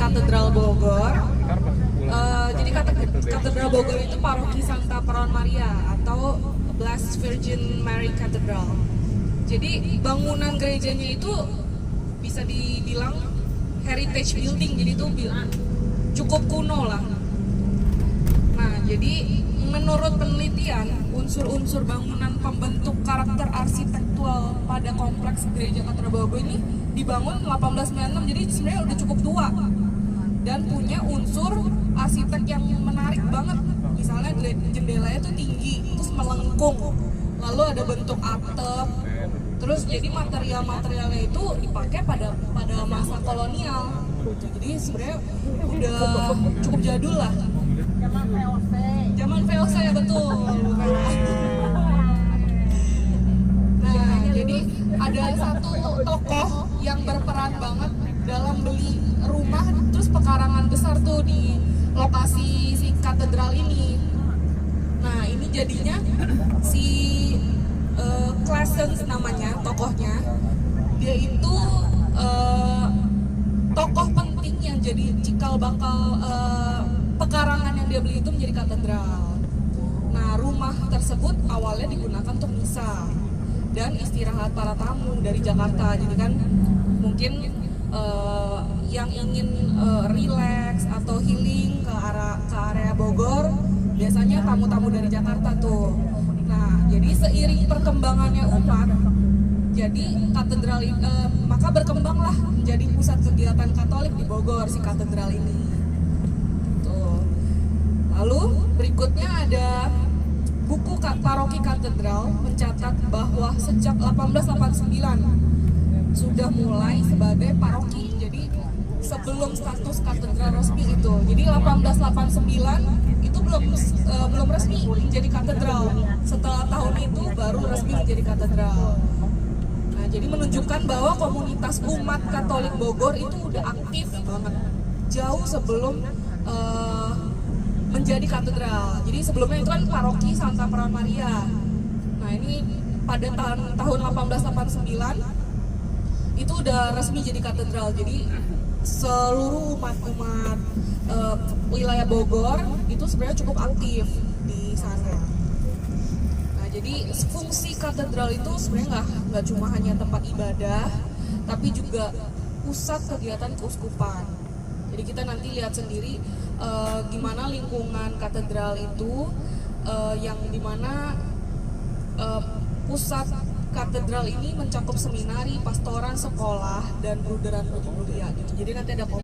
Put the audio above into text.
Katedral Bogor. Jadi Katedral Bogor itu paroki Santa Perawan Maria atau Blessed Virgin Mary Cathedral. Jadi bangunan gerejanya itu bisa dibilang heritage building, jadi itu cukup kuno lah. Nah, jadi menurut penelitian, unsur-unsur bangunan pembentuk karakter arsitektural pada kompleks gereja Katedral Bogor ini dibangun 1896, jadi sebenarnya udah cukup tua dan punya unsur arsitek yang menarik banget. Misalnya jendelanya tuh tinggi, terus melengkung, lalu ada bentuk atap. Terus jadi material-materialnya itu dipakai pada masa kolonial. Jadi sebenarnya udah cukup jadul lah. Zaman VOC ya, betul. Nah, jadi ada satu tokoh yang berperan banget dalam beli rumah terus pekarangan besar tuh di lokasi si katedral ini. Nah, ini jadinya si Claessens namanya tokohnya. Dia itu tokoh penting yang jadi cikal bakal pekarangan yang dia beli itu menjadi katedral. Nah, rumah tersebut awalnya digunakan untuk misa dan istirahat para tamu dari Jakarta. Jadi kan mungkin yang ingin relax atau healing ke area Bogor, biasanya tamu-tamu dari Jakarta tuh. Nah, jadi seiring perkembangannya umat, jadi katedral maka berkembanglah menjadi pusat kegiatan Katolik di Bogor si katedral ini. Tuh. Lalu berikutnya ada buku Paroki Katedral mencatat bahwa sejak 1889 sudah mulai sebagai paroki. Jadi sebelum status katedral resmi itu. Jadi 1889 itu belum resmi menjadi katedral. Setelah tahun itu baru resmi menjadi katedral. Nah, jadi menunjukkan bahwa komunitas umat Katolik Bogor itu udah aktif banget jauh sebelum menjadi katedral. Jadi sebelumnya itu kan paroki Santa Perawan Maria. Nah, ini pada tahun 1889 itu udah resmi jadi katedral. Jadi seluruh umat wilayah Bogor itu sebenarnya cukup aktif di sana. Nah, jadi fungsi katedral itu sebenarnya nggak cuma hanya tempat ibadah, tapi juga pusat kegiatan keuskupan. Jadi kita nanti lihat sendiri gimana lingkungan katedral itu, yang dimana pusat katedral ini mencakup seminari, pastoran, sekolah, dan bruderan mulia gitu. Jadi nanti ada